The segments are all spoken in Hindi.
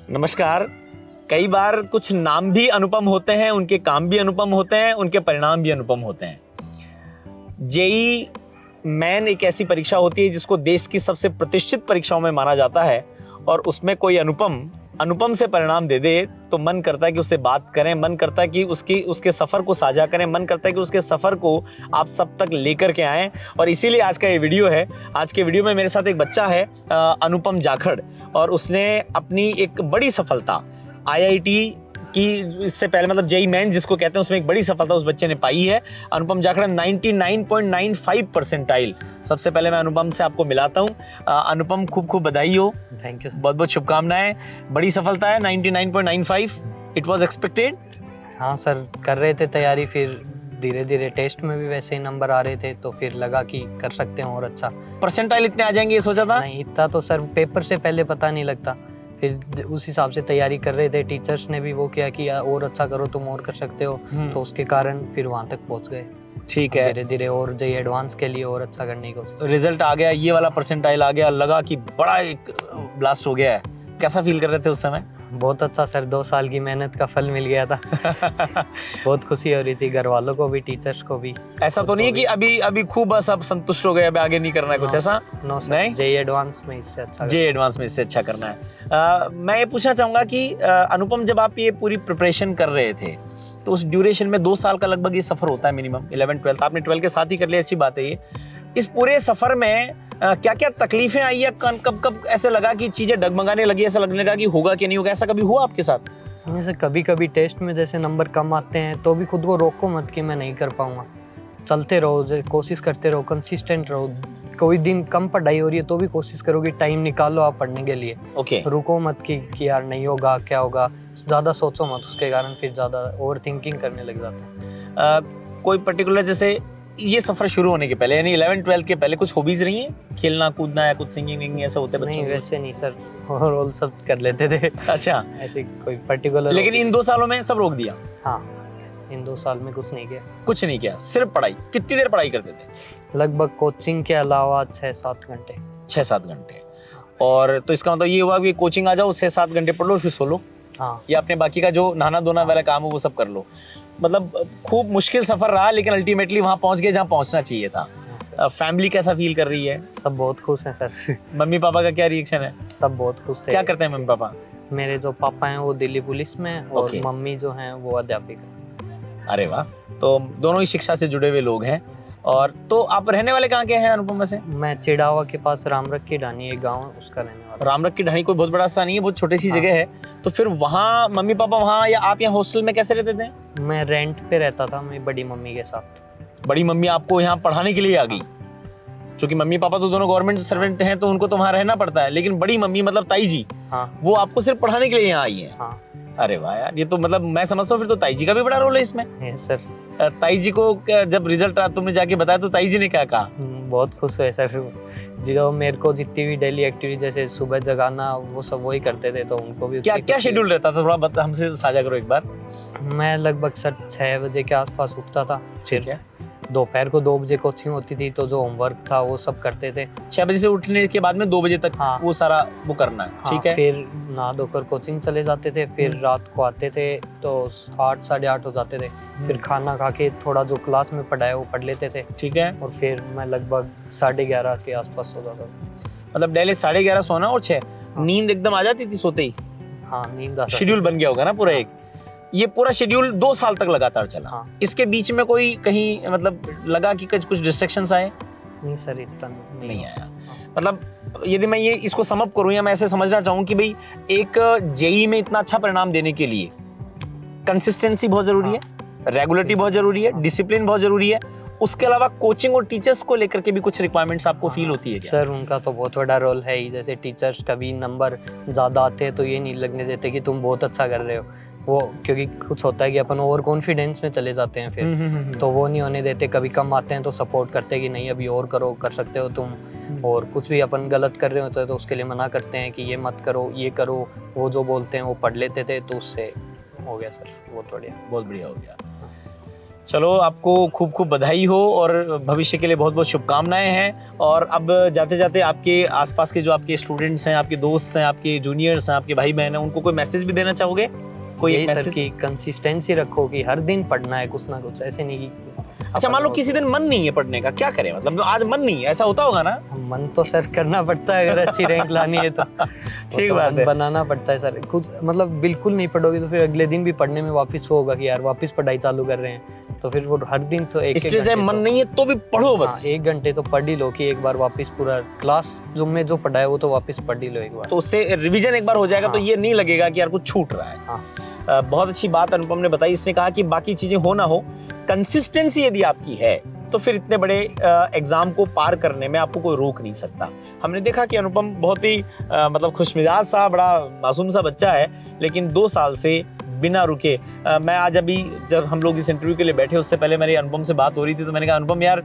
नमस्कार। कई बार कुछ नाम भी अनुपम होते हैं, उनके काम भी अनुपम होते हैं, उनके परिणाम भी अनुपम होते हैं। जेई मेन एक ऐसी परीक्षा होती है जिसको देश की सबसे प्रतिष्ठित परीक्षाओं में माना जाता है, और उसमें कोई अनुपम से परिणाम दे दे तो मन करता है कि उससे बात करें, मन करता है कि उसके सफ़र को साझा करें, मन करता है कि उसके सफ़र को आप सब तक लेकर के आएँ। और इसीलिए आज का ये वीडियो है। आज के वीडियो में मेरे साथ एक बच्चा है, अनुपम जाखड़, और उसने अपनी एक बड़ी सफलता आईआईटी की, इससे पहले मतलब जेई मेन जिसको कहते हैं, उसमें एक बड़ी सफलता उस बच्चे ने पाई है। अनुपम जाखड़ 99.95 परसेंटाइल। सबसे पहले मैं अनुपम से आपको मिलाता हूँ। अनुपम, खूब खूब बधाई हो। Thank you. बहुत बहुत शुभकामनाएं। बड़ी सफलता है 99.95। It was expected? हाँ सर, कर रहे थे तैयारी, फिर धीरे धीरे टेस्ट में भी वैसे ही नंबर आ रहे थे, तो फिर लगा कि कर सकते हैं और अच्छा। परसेंटाइल इतने आ जाएंगे ये सोचा था? नहीं, इतना तो सर पेपर से पहले पता नहीं लगता, फिर उस हिसाब से तैयारी कर रहे थे। टीचर्स ने भी वो किया कि और अच्छा करो, तुम और कर सकते हो, तो उसके कारण फिर वहाँ तक पहुँच गए। ठीक है। धीरे धीरे और जेई एडवांस के लिए और अच्छा करने की कोशिश। रिजल्ट आ गया, ये वाला परसेंटाइल आ गया, लगा कि बड़ा एक ब्लास्ट हो गया है। कैसा फील कर रहे थे उस समय? बहुत अच्छा सर, 2 साल की मेहनत का फल मिल गया था। बहुत खुशी हो रही थी, घर वालों को भी, टीचर्स को भी। ऐसा तो नहीं है कि अभी खूब बस अब संतुष्ट हो गए, अब आगे नहीं करना है कुछ, ऐसा? नो सर, नहीं, जेई एडवांस में इससे अच्छा, जेई एडवांस में इससे अच्छा करना है। मैं ये पूछना चाहूंगा कि अनुपम, जब आप ये पूरी प्रिपरेशन कर रहे थे तो उस ड्यूरेशन में 2 साल का लगभग ये सफर होता है मिनिमम। 11-12 आपने 12 के साथ ही कर लिया, अच्छी बात है ये। इस पूरे सफर में क्या क्या तकलीफें आई है? कब कब ऐसे लगा कि चीजें डगमगाने लगी, ऐसा लगने लगा कि होगा कि नहीं होगा? ऐसा कभी हुआ आपके साथ? जैसे कभी कभी टेस्ट में जैसे नंबर कम आते हैं तो भी खुद को रोको मत कि मैं नहीं कर पाऊंगा। चलते रहो, कोशिश करते रहो, कंसिस्टेंट रहो। कोई दिन कम पढ़ाई हो रही है तो भी कोशिश करो कि टाइम निकालो आप पढ़ने के लिए। ओके। रुको मत कि यार नहीं होगा, क्या होगा, ज़्यादा सोचो मत, उसके कारण फिर ज़्यादा ओवर थिंकिंग करने लग जाते हैं। कोई पर्टिकुलर, जैसे ये सफर शुरू होने के पहले यानी 11-12 के पहले कुछ हॉबीज रही हैं? खेलना कूदना या कुछ सिंगिंग ऐसा होते बच्चों नहीं, को? वैसे नहीं सर, ओवरऑल सब कर लेते थे। अच्छा। ऐसे कोई पर्टिकुलर। लेकिन इन 2 सालों में सब रोक दिया? हाँ, इन 2 साल में कुछ नहीं किया। कुछ नहीं किया, सिर्फ पढ़ाई। कितनी देर पढ़ाई करते थे? लगभग कोचिंग के अलावा 6-7 घंटे। 6-7 घंटे। और तो इसका मतलब ये हुआ कि कोचिंग आ जाओ, 6-7 घंटे पढ़ लो, फिर सो लो, हाँ, या अपने बाकी का जो नहाना धोना वाला काम हो वो सब कर लो। मतलब खूब मुश्किल सफर रहा, लेकिन अल्टीमेटली वहां पहुंच गए जहां पहुंचना चाहिए था। फैमिली कैसा फील कर रही है? सब बहुत खुश हैं सर। मम्मी पापा का क्या रिएक्शन है? सब बहुत खुश थे। क्या करते हैं मम्मी पापा? मेरे जो पापा हैं वो दिल्ली पुलिस में, और Okay. मम्मी जो हैं वो अध्यापिका। अरे वाह, तो दोनों ही शिक्षा से जुड़े हुए लोग हैं। और तो आप रहने वाले कहाँ के हैं अनुपम वैसे? मैं चिड़ावा के पास रामरख की ढानी एक गाँव है, उसका रहने वाला। रामरख की ढाणी कोई बहुत बड़ा सा नहीं है, बहुत छोटी सी जगह है। तो फिर वहाँ मम्मी पापा वहाँ, या आप यहाँ हॉस्टल में कैसे रहते थे? मैं रेंट पे रहता था, मेरी बड़ी मम्मी के साथ। बड़ी मम्मी आपको यहाँ पढ़ाने के लिए आ गई? क्योंकि मम्मी पापा तो दोनों गवर्नमेंट सर्वेंट हैं, तो उनको तो वहाँ रहना पड़ता है, लेकिन बड़ी मम्मी मतलब ताई जी, हाँ वो आपको सिर्फ पढ़ाने के लिए यहाँ आई है? हाँ। अरे वाह यार, ये तो मतलब मैं समझता हूँ फिर तो ताई जी का भी बड़ा रोल है इसमें। सर, ताई जी को जब रिजल्ट तुमने जाके बताया तो ताई जी ने क्या कहा? बहुत खुश हुए सर। जो मेरे को जितनी भी डेली एक्टिविटी जैसे सुबह जगाना, वो सब वही करते थे, तो उनको भी। क्या क्या शेड्यूल रहता था, थोड़ा हमसे साझा करो एक बार। मैं लगभग सर 6 बजे के आसपास उठता था। ठीक है। दोपहर को 2 बजे कोचिंग होती थी, तो जो होमवर्क था वो सब करते थे। 6 बजे से उठने के बाद में 2 बजे तक हाँ, वो सारा वो करना है। हाँ, ठीक है। फिर नहा धोकर कोचिंग चले जाते थे, फिर रात को आते थे तो 8 साढ़े 8 हो जाते थे। फिर खाना खा के थोड़ा जो क्लास में पढ़ाया वो पढ़ लेते थे। ठीक है। और फिर मैं लगभग 11:30 के आसपास सो जाता था। मतलब डेली 11:30 सोना और 6 हाँ। नींद एकदम आ जाती थी सोते ही? हाँ, नींद आता। शेड्यूल बन गया होगा ना पूरा एक। ये पूरा शेड्यूल 2 साल तक लगातार चला। हाँ। इसके बीच में कोई कहीं मतलब लगा कि कुछ डिस्ट्रैक्शंस आए? नहीं सर, इतना नहीं आया। मतलब यदि मैं ये इसको समअप करूं, या मैं ऐसे समझना चाहूं कि भाई एक जेई में इतना अच्छा परिणाम देने के लिए कंसिस्टेंसी बहुत जरूरी है, रेगुलरिटी बहुत जरूरी है, डिसिप्लिन बहुत जरूरी है। उसके अलावा कोचिंग और टीचर्स को लेकर के भी कुछ रिक्वायरमेंट्स आपको फील होती है क्या? सर, उनका तो बहुत बड़ा रोल है ही। जैसे टीचर्स कभी नंबर ज़्यादा आते हैं तो ये नहीं लगने देते कि तुम बहुत अच्छा कर रहे हो, वो क्योंकि कुछ होता है कि अपन ओवर कॉन्फिडेंस में चले जाते हैं फिर, तो वो नहीं होने देते। कभी कम आते हैं तो सपोर्ट करते हैं कि नहीं अभी और करो, कर सकते हो तुम। और कुछ भी अपन गलत कर रहे होते हैं तो उसके लिए मना करते हैं कि ये मत करो, ये करो। वो जो बोलते हैं वो पढ़ लेते थे, तो उससे हो गया सर बहुत बढ़िया। बहुत बढ़िया हो गया। चलो, आपको खूब खूब बधाई हो और भविष्य के लिए बहुत बहुत शुभकामनाएं हैं। और अब जाते जाते आपके आसपास के जो आपके स्टूडेंट्स हैं, आपके दोस्त हैं, आपके जूनियर्स हैं, आपके भाई बहन हैं, उनको कोई मैसेज भी देना चाहोगे? कोई एक यही सर मैसेज? की कंसिस्टेंसी रखो कि हर दिन पढ़ना है कुछ ना कुछ, ऐसे नहीं कि अच्छा, मान लो किसी दिन मन नहीं है पढ़ने का, क्या करें? मतलब आज मन नहीं है, ऐसा होता होगा ना? मन तो सर करना पड़ता है, अगर अच्छी रैंक लानी है तो ठीक तो बात मन है। बनाना पड़ता है सर खुद। मतलब बिल्कुल नहीं पढ़ोगे तो फिर अगले दिन भी पढ़ने में वापस वो होगा कि यार वापस पढ़ाई चालू कर रहे हैं, तो फिर वो हर दिन तो एक इसलिए चाहे मन नहीं है तो भी पढ़ो बस। 1 घंटे तो पढ़ ही लो कि एक बार वापस पूरा क्लास जो में जो पढ़ा है वो तो वापस पढ़ ही लो एक बार। तो उससे रिवीजन एक बार हो जाएगा तो हाँ। ये नहीं लगेगा कि यार कुछ छूट रहा है। हाँ। बहुत अच्छी बात अनुपम ने बताई। इसने कहा कि बाकी चीजें हो ना हो, कंसिस्टेंसी यदि आपकी है तो फिर इतने बड़े एग्जाम को पार करने में आपको कोई रोक नहीं सकता। हमने देखा कि अनुपम बहुत ही मतलब खुशमिजाज सा, बड़ा मासूम सा बच्चा है, लेकिन 2 साल से बिना रुके मैं आज अभी जब हम लोग इस इंटरव्यू के लिए बैठे उससे पहले मेरी अनुपम से बात हो रही थी, तो मैंने कहा अनुपम यार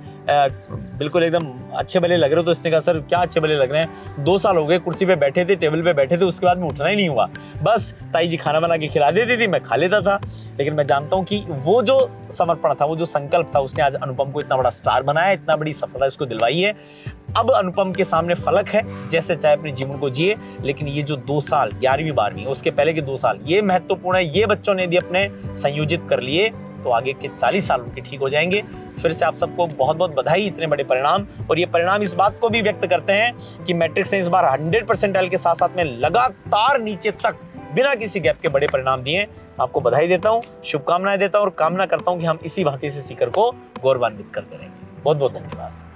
बिल्कुल एकदम अच्छे भले लग रहे हो। तो इसने कहा सर क्या अच्छे भले लग रहे हैं, 2 साल हो गए कुर्सी पे बैठे थे, टेबल पे बैठे थे, उसके बाद में उठना ही नहीं हुआ। बस ताई जी खाना बना के खिला देती थी, मैं खा लेता था। लेकिन मैं जानता हूँ कि वो जो समर्पण था, वो जो संकल्प था, उसने आज अनुपम को इतना बड़ा स्टार बनाया, इतना बड़ी सफलता इसको दिलवाई है। अब अनुपम के सामने फलक है, जैसे चाहे अपने जीवन को जिए, लेकिन ये जो 2 साल 11वीं 12वीं उसके पहले के 2 साल ये महत्वपूर्ण है। ये बच्चों ने यदि अपने संयोजित कर लिए तो आगे के 40 साल उनके ठीक हो जाएंगे। फिर से आप सबको बहुत बहुत बधाई, इतने बड़े परिणाम। और ये परिणाम इस बात को भी व्यक्त करते हैं कि मैट्रिक्स ने इस बार 100 परसेंटाइल के साथ साथ में लगातार नीचे तक बिना किसी गैप के बड़े परिणाम दिए। आपको बधाई देता हूँ, शुभकामनाएं देता हूँ और कामना करता हूँ कि हम इसी भांति से सीकर को गौरवान्वित करते रहेंगे। बहुत बहुत धन्यवाद।